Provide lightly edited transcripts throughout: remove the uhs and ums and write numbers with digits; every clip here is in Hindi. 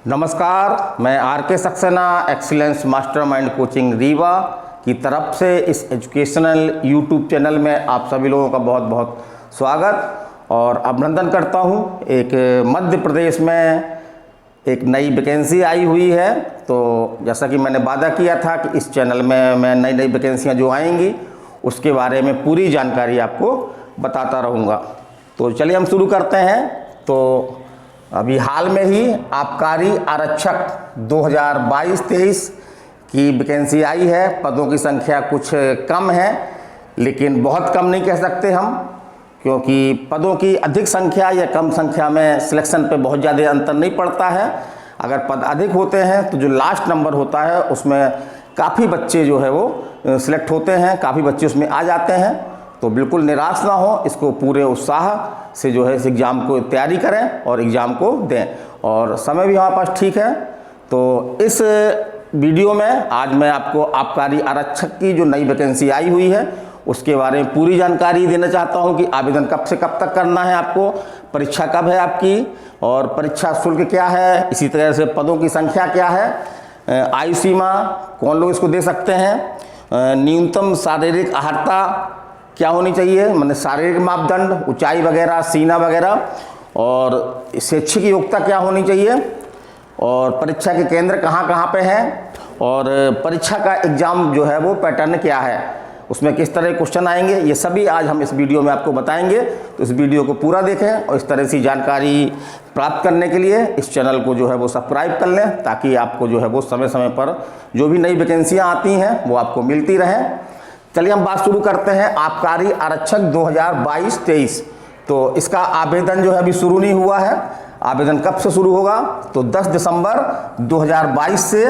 नमस्कार, मैं आर के Saxena excellence mastermind coaching Rewa की तरफ से इस एजुकेशनल यूट्यूब चैनल में आप सभी लोगों का बहुत बहुत स्वागत और अभिनंदन करता हूं। एक मध्य प्रदेश में एक नई वैकेंसी आई हुई है, तो जैसा कि मैंने वादा किया था कि इस चैनल में मैं नई नई वैकेंसियाँ जो आएंगी उसके बारे में पूरी जानकारी आपको बताता रहूँगा। तो चलिए हम शुरू करते हैं। तो अभी हाल में ही आबकारी आरक्षक 2022-23 की वैकेंसी आई है। पदों की संख्या कुछ कम है, लेकिन बहुत कम नहीं कह सकते हम, क्योंकि पदों की अधिक संख्या या कम संख्या में सिलेक्शन पे बहुत ज़्यादा अंतर नहीं पड़ता है। अगर पद अधिक होते हैं तो जो लास्ट नंबर होता है उसमें काफ़ी बच्चे जो है वो सिलेक्ट होते हैं, काफ़ी बच्चे उसमें आ जाते हैं। तो बिल्कुल निराश ना हो, इसको पूरे उत्साह से जो है इस एग्ज़ाम को तैयारी करें और एग्ज़ाम को दें। और समय भी हमारे पास ठीक है। तो इस वीडियो में आज मैं आपको आबकारी आरक्षक की जो नई वैकेंसी आई हुई है उसके बारे में पूरी जानकारी देना चाहता हूं कि आवेदन कब से कब तक करना है आपको, परीक्षा कब है आपकी और परीक्षा शुल्क क्या है, इसी तरह से पदों की संख्या क्या है, आयु सीमा कौन लोग इसको दे सकते हैं, न्यूनतम शारीरिक अहर्ता क्या होनी चाहिए, मतलब शारीरिक मापदंड, ऊंचाई वगैरह, सीना वगैरह, और शैक्षिक योग्यता क्या होनी चाहिए, और परीक्षा के केंद्र कहाँ कहाँ पे हैं, और परीक्षा का एग्ज़ाम जो है वो पैटर्न क्या है, उसमें किस तरह क्वेश्चन आएंगे, ये सभी आज हम इस वीडियो में आपको बताएंगे। तो इस वीडियो को पूरा देखें और इस तरह से जानकारी प्राप्त करने के लिए इस चैनल को जो है वो सब्सक्राइब कर लें, ताकि आपको जो है वो समय समय पर जो भी नई वैकेंसियाँ आती हैं वो आपको मिलती रहें। चलिए हम बात शुरू करते हैं आबकारी आरक्षक 2022-23। तो इसका आवेदन जो है अभी शुरू नहीं हुआ है। आवेदन कब से शुरू होगा? तो 10 दिसंबर 2022 से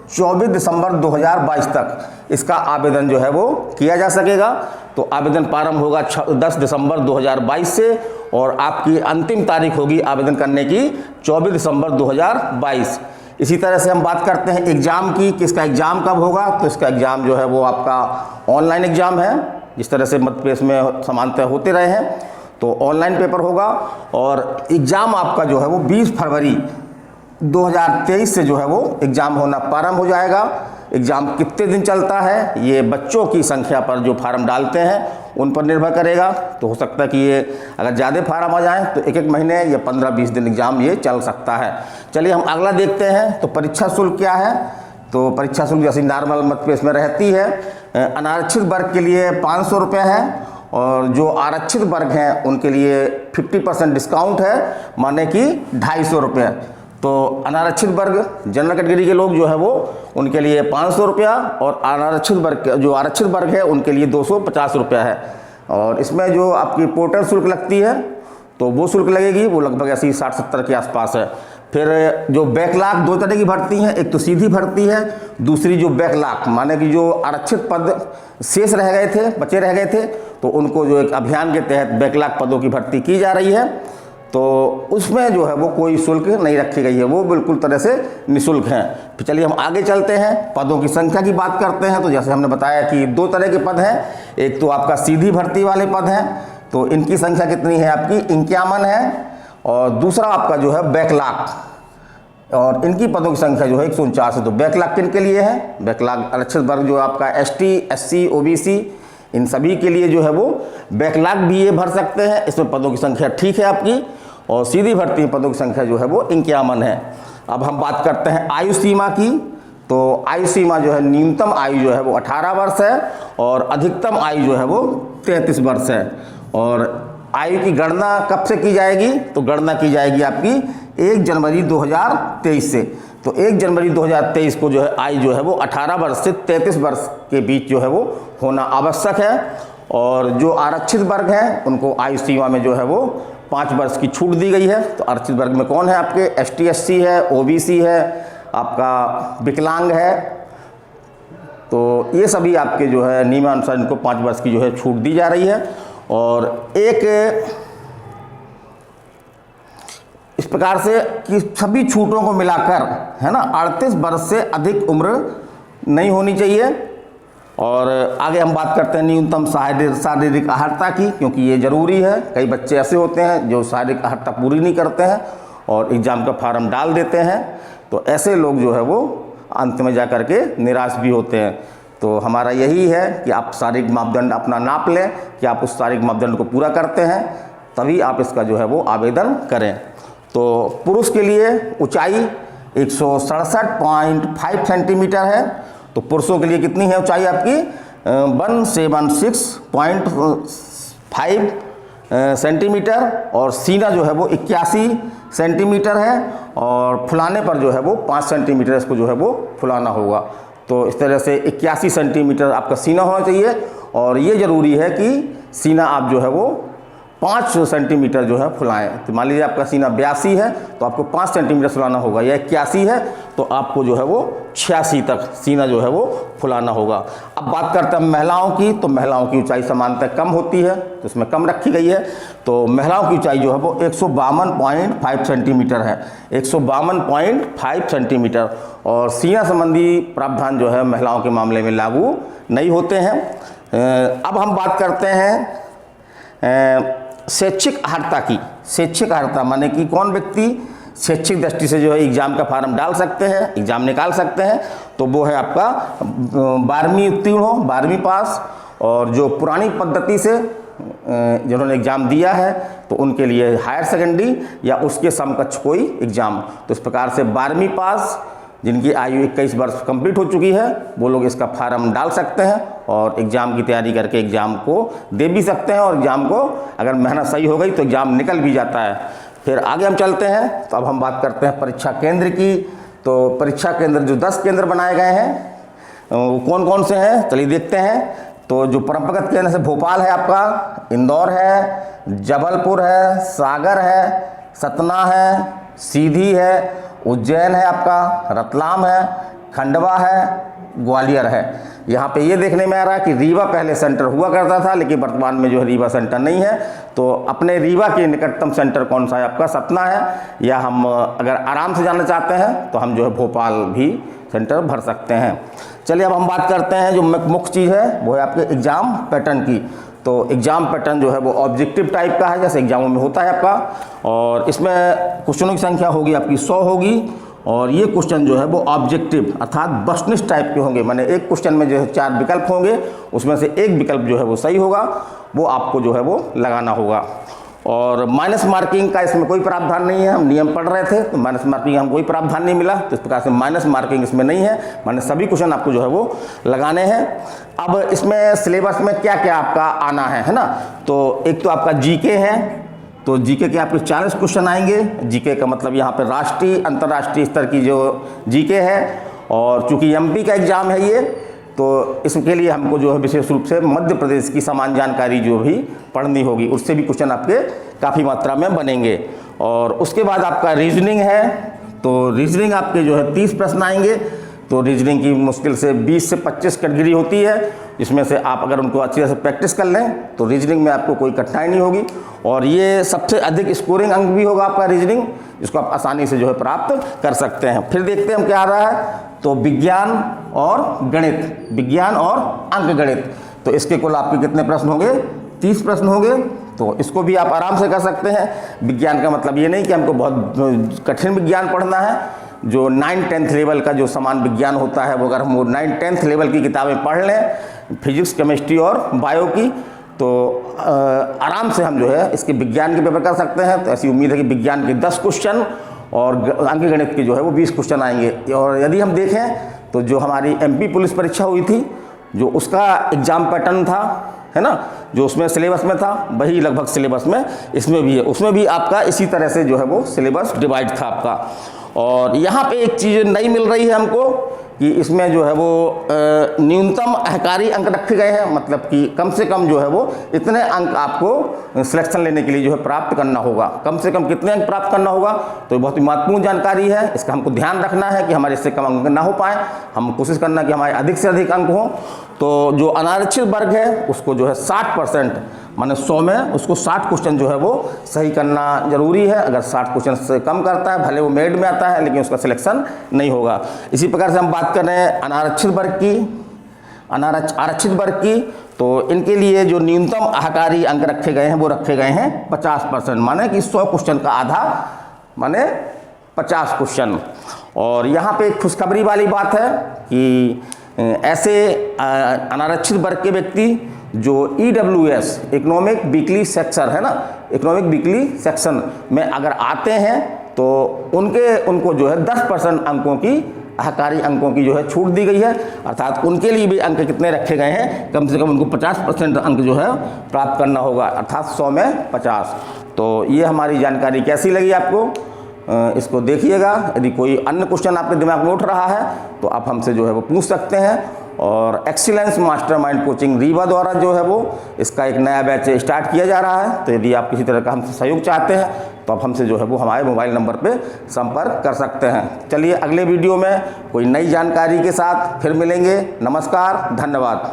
24 दिसंबर 2022 तक इसका आवेदन जो है वो किया जा सकेगा। तो आवेदन प्रारंभ होगा 10 दिसंबर 2022 से और आपकी अंतिम तारीख होगी आवेदन करने की 24 दिसंबर 2022। इसी तरह से हम बात करते हैं एग्ज़ाम की, कि इसका एग्ज़ाम कब होगा। तो इसका एग्ज़ाम जो है वो आपका ऑनलाइन एग्ज़ाम है, जिस तरह से मध्य प्रदेश में समानतः होते रहे हैं। तो ऑनलाइन पेपर होगा और एग्ज़ाम आपका जो है वो 20 फरवरी 2023 से जो है वो एग्ज़ाम होना प्रारंभ हो जाएगा। एग्ज़ाम कितने दिन चलता है ये बच्चों की संख्या पर जो फार्म डालते हैं उन पर निर्भर करेगा। तो हो सकता है कि ये अगर ज़्यादा फार्म आ जाएँ तो एक महीने या 15-20 दिन एग्ज़ाम ये चल सकता है। चलिए हम अगला देखते हैं। तो परीक्षा शुल्क क्या है? तो परीक्षा शुल्क जैसी नॉर्मल मध्य प्रदेश में रहती है, अनारक्षित वर्ग के लिए 500 रुपये है और जो आरक्षित वर्ग हैं उनके लिए 50% डिस्काउंट है, माने कि 250 रुपये। तो अनारक्षित वर्ग जनरल कैटेगरी के लोग जो है वो उनके लिए 500 रुपया और अनारक्षित वर्ग जो आरक्षित वर्ग है उनके लिए 250 रुपया है। और इसमें जो आपकी पोर्टल शुल्क लगती है तो वो शुल्क लगेगी, वो लगभग ऐसी 60-70 के आसपास है। फिर जो बैकलॉग 2 तरह की भर्ती हैं, एक तो सीधी भर्ती है, दूसरी जो बैकलॉग माने कि जो आरक्षित पद शेष रह गए थे, बचे रह गए थे, तो उनको जो एक अभियान के तहत बैकलॉग पदों की भर्ती की जा रही है। तो उसमें जो है वो कोई शुल्क नहीं रखी गई है, वो बिल्कुल तरह से निःशुल्क हैं। तो चलिए हम आगे चलते हैं, पदों की संख्या की बात करते हैं। तो जैसे हमने बताया कि 2 तरह के पद हैं, एक तो आपका सीधी भर्ती वाले पद हैं, तो इनकी संख्या कितनी है आपकी 51 है, और दूसरा आपका जो है बैकलॉग और इनकी पदों की संख्या जो है 149 है। तो बैकलॉग किन के लिए है? बैकलॉग आरक्षित वर्ग जो आपका ST, SC, OBC इन सभी के लिए जो है वो बैकलॉग भी ये भर सकते हैं। इसमें पदों की संख्या ठीक है आपकी, और सीधी भर्ती पदों की संख्या जो है वो 51 है। अब हम बात करते हैं आयु सीमा की। तो आयु सीमा जो है न्यूनतम आयु जो है वो 18 वर्ष है और अधिकतम आयु जो है वो 33 वर्ष है। और आयु की गणना कब से की जाएगी? तो गणना की जाएगी आपकी 1 जनवरी 2023 से। तो 1 जनवरी 2023 को जो है आयु जो है वो 18 वर्ष से 33 वर्ष के बीच जो है वो होना आवश्यक है। और जो आरक्षित वर्ग हैं उनको आयु सीमा में जो है वो 5 वर्ष की छूट दी गई है। तो आरक्षित वर्ग में कौन है आपके? ST, SC है, OBC है, आपका विकलांग है। तो ये सभी आपके जो है नियमानुसार इनको 5 वर्ष की जो है छूट दी जा रही है। और एक इस प्रकार से कि सभी छूटों को मिलाकर है ना 38 वर्ष से अधिक उम्र नहीं होनी चाहिए। और आगे हम बात करते हैं न्यूनतम शारीरिक अहर्ता की, क्योंकि ये ज़रूरी है। कई बच्चे ऐसे होते हैं जो शारीरिक अहर्ता पूरी नहीं करते हैं और एग्ज़ाम का फार्म डाल देते हैं, तो ऐसे लोग जो है वो अंत में जा कर के निराश भी होते हैं। तो हमारा यही है कि आप शारीरिक मापदंड अपना नाप लें कि आप उस शारीरिक मापदंड को पूरा करते हैं, तभी आप इसका जो है वो आवेदन करें। तो पुरुष के लिए ऊंचाई 167.5 सेंटीमीटर है। तो पुरुषों के लिए कितनी है ऊंचाई आपकी 176.5 सेंटीमीटर, और सीना जो है वो 81 सेंटीमीटर है, और फुलाने पर जो है वो 5 सेंटीमीटर इसको जो है वो फुलाना होगा। तो इस तरह से 81 सेंटीमीटर आपका सीना होना चाहिए, और ये ज़रूरी है कि सीना आप जो है वो 5 सेंटीमीटर जो है फुलाएं। तो मान लीजिए आपका सीना 82 है तो आपको 5 सेंटीमीटर फुलाना होगा, या 81 है तो आपको जो है वो 86 तक सीना जो है वो फुलाना होगा। अब बात करते हैं महिलाओं की, तो महिलाओं की ऊंचाई सामान्यतः कम होती है, तो इसमें कम रखी गई है। तो महिलाओं की ऊंचाई जो है वो 152.5 सेंटीमीटर है, 152.5 सेंटीमीटर, और सीना संबंधी प्रावधान जो है महिलाओं के मामले में लागू नहीं होते हैं। अब हम बात करते हैं शैक्षिक अर्हता की। शैक्षिक अर्हता माने कि कौन व्यक्ति शैक्षिक दृष्टि से जो है एग्ज़ाम का फार्म डाल सकते हैं, एग्ज़ाम निकाल सकते हैं, तो वो है आपका 12वीं उत्तीर्ण हो, 12वीं पास, और जो पुरानी पद्धति से जिन्होंने एग्ज़ाम दिया है तो उनके लिए हायर सेकेंडरी या उसके समकक्ष कोई एग्ज़ाम। तो इस प्रकार से 12वीं पास जिनकी आयु 21 वर्ष कंप्लीट हो चुकी है वो लोग इसका फार्म डाल सकते हैं और एग्ज़ाम की तैयारी करके एग्ज़ाम को दे भी सकते हैं, और एग्ज़ाम को अगर मेहनत सही हो गई तो एग्ज़ाम निकल भी जाता है। फिर आगे हम चलते हैं, तो अब हम बात करते हैं परीक्षा केंद्र की। तो परीक्षा केंद्र जो 10 केंद्र बनाए गए हैं वो कौन कौन से हैं, चलिए देखते हैं। तो जो परंपरागत केंद्र से भोपाल है आपका, इंदौर है, जबलपुर है, सागर है, सतना है, सीधी है, उज्जैन है आपका, रतलाम है, खंडवा है, ग्वालियर है। यहाँ पे ये देखने में आ रहा है कि रीवा पहले सेंटर हुआ करता था, लेकिन वर्तमान में जो है रीवा सेंटर नहीं है। तो अपने रीवा के निकटतम सेंटर कौन सा है आपका, सतना है, या हम अगर आराम से जाना चाहते हैं तो हम जो है भोपाल भी सेंटर भर सकते हैं। चलिए अब हम बात करते हैं जो मुख्य चीज़ है वो है आपके एग्ज़ाम पैटर्न की। तो एग्ज़ाम पैटर्न जो है वो ऑब्जेक्टिव टाइप का है, जैसे एग्जामों में होता है आपका, और इसमें क्वेश्चनों की संख्या होगी आपकी 100 होगी, और ये क्वेश्चन जो है वो ऑब्जेक्टिव अर्थात वस्तुनिष्ठ टाइप के होंगे। माने एक क्वेश्चन में जो है 4 विकल्प होंगे, उसमें से एक विकल्प जो है वो सही होगा, वो आपको जो है वो लगाना होगा। और माइनस मार्किंग का इसमें कोई प्रावधान नहीं है, हम नियम पढ़ रहे थे तो माइनस मार्किंग हम कोई प्रावधान नहीं मिला, तो इस प्रकार से माइनस मार्किंग इसमें नहीं है, माने सभी क्वेश्चन आपको जो है वो लगाने हैं। अब इसमें सिलेबस में क्या क्या आपका आना है ना, तो एक तो आपका जीके है, तो जीके के आपके 40 क्वेश्चन आएंगे। जीके का मतलब यहाँ पे राष्ट्रीय अंतर्राष्ट्रीय स्तर की जो जीके है, और चूँकि एमपी का एग्ज़ाम है ये, तो इसके लिए हमको जो है विशेष रूप से मध्य प्रदेश की समान जानकारी जो भी पढ़नी होगी, उससे भी क्वेश्चन आपके काफ़ी मात्रा में बनेंगे। और उसके बाद आपका रीजनिंग है, तो रीजनिंग आपके जो है 30 प्रश्न आएंगे। तो रीजनिंग की मुश्किल से 20 से 25 कैटेगरी होती है, जिसमें से आप अगर उनको अच्छी तरह से प्रैक्टिस कर लें तो रीजनिंग में आपको कोई कठिनाई नहीं होगी, और ये सबसे अधिक स्कोरिंग अंक भी होगा आपका रीजनिंग, जिसको आप आसानी से जो है प्राप्त कर सकते हैं। फिर देखते हैं हम क्या आ रहा है, तो विज्ञान और गणित, विज्ञान और अंक गणित, तो इसके कुल आपके कितने प्रश्न होंगे, 30 प्रश्न होंगे। तो इसको भी आप आराम से कर सकते हैं। विज्ञान का मतलब ये नहीं कि हमको बहुत कठिन विज्ञान पढ़ना है, जो 9-10th लेवल का जो समान विज्ञान होता है वो अगर हम 9-10th लेवल की किताबें पढ़ लें, फिजिक्स, केमिस्ट्री और बायो की, तो आराम से हम जो है इसके विज्ञान के पेपर कर सकते हैं। तो ऐसी उम्मीद है कि विज्ञान के 10 क्वेश्चन और अंक गणित के जो है वो 20 क्वेश्चन आएंगे। और यदि हम देखें तो जो हमारी एमपी पुलिस परीक्षा हुई थी, जो उसका एग्ज़ाम पैटर्न था, है ना, जो उसमें सिलेबस में था वही लगभग सिलेबस में इसमें भी है, उसमें भी आपका इसी तरह से जो है वो सिलेबस डिवाइड था आपका। और यहाँ पे एक चीज़ नई मिल रही है हमको कि इसमें जो है वो न्यूनतम अहकारी अंक रखे गए हैं, मतलब कि कम से कम जो है वो इतने अंक आपको सिलेक्शन लेने के लिए जो है प्राप्त करना होगा। कम से कम कितने अंक प्राप्त करना होगा, तो ये बहुत ही महत्वपूर्ण जानकारी है, इसका हमको ध्यान रखना है कि हमारे इससे कम अंक ना हो पाए, हम कोशिश करना कि हमारे अधिक से अधिक अंक हों। तो जो अनारक्षित वर्ग है उसको जो है 60%, माने 100 में उसको 60 क्वेश्चन जो है वो सही करना जरूरी है। अगर 60 क्वेश्चन से कम करता है, भले वो मेरिट में आता है, लेकिन उसका सिलेक्शन नहीं होगा। इसी प्रकार से हम बात कर रहे हैं अनारक्षित वर्ग की, आरक्षित वर्ग की, तो इनके लिए जो न्यूनतम अहकारी अंक रखे गए हैं वो रखे गए हैं 50%, माने कि 100 क्वेश्चन का आधा माने 50 क्वेश्चन। और यहाँ पे एक खुशखबरी वाली बात है कि ऐसे अनारक्षित वर्ग के व्यक्ति जो EWS इकोनॉमिक वीकली सेक्शन है ना, इकोनॉमिक वीकली सेक्शन में अगर आते हैं तो उनको जो है 10% अंकों की अहकारी अंकों की जो है छूट दी गई है। अर्थात उनके लिए भी अंक कितने रखे गए हैं, कम से कम उनको 50% अंक जो है प्राप्त करना होगा, अर्थात 100 में 50। तो ये हमारी जानकारी कैसी लगी आपको, इसको देखिएगा। यदि कोई अन्य क्वेश्चन आपके दिमाग में उठ रहा है तो आप हमसे जो है वो पूछ सकते हैं। और एक्सीलेंस मास्टरमाइंड कोचिंग रीवा द्वारा जो है वो इसका एक नया बैच स्टार्ट किया जा रहा है। तो यदि आप किसी तरह का हमसे सहयोग चाहते हैं तो आप हमसे जो है वो हमारे मोबाइल नंबर पे संपर्क कर सकते हैं। चलिए अगले वीडियो में कोई नई जानकारी के साथ फिर मिलेंगे। नमस्कार, धन्यवाद।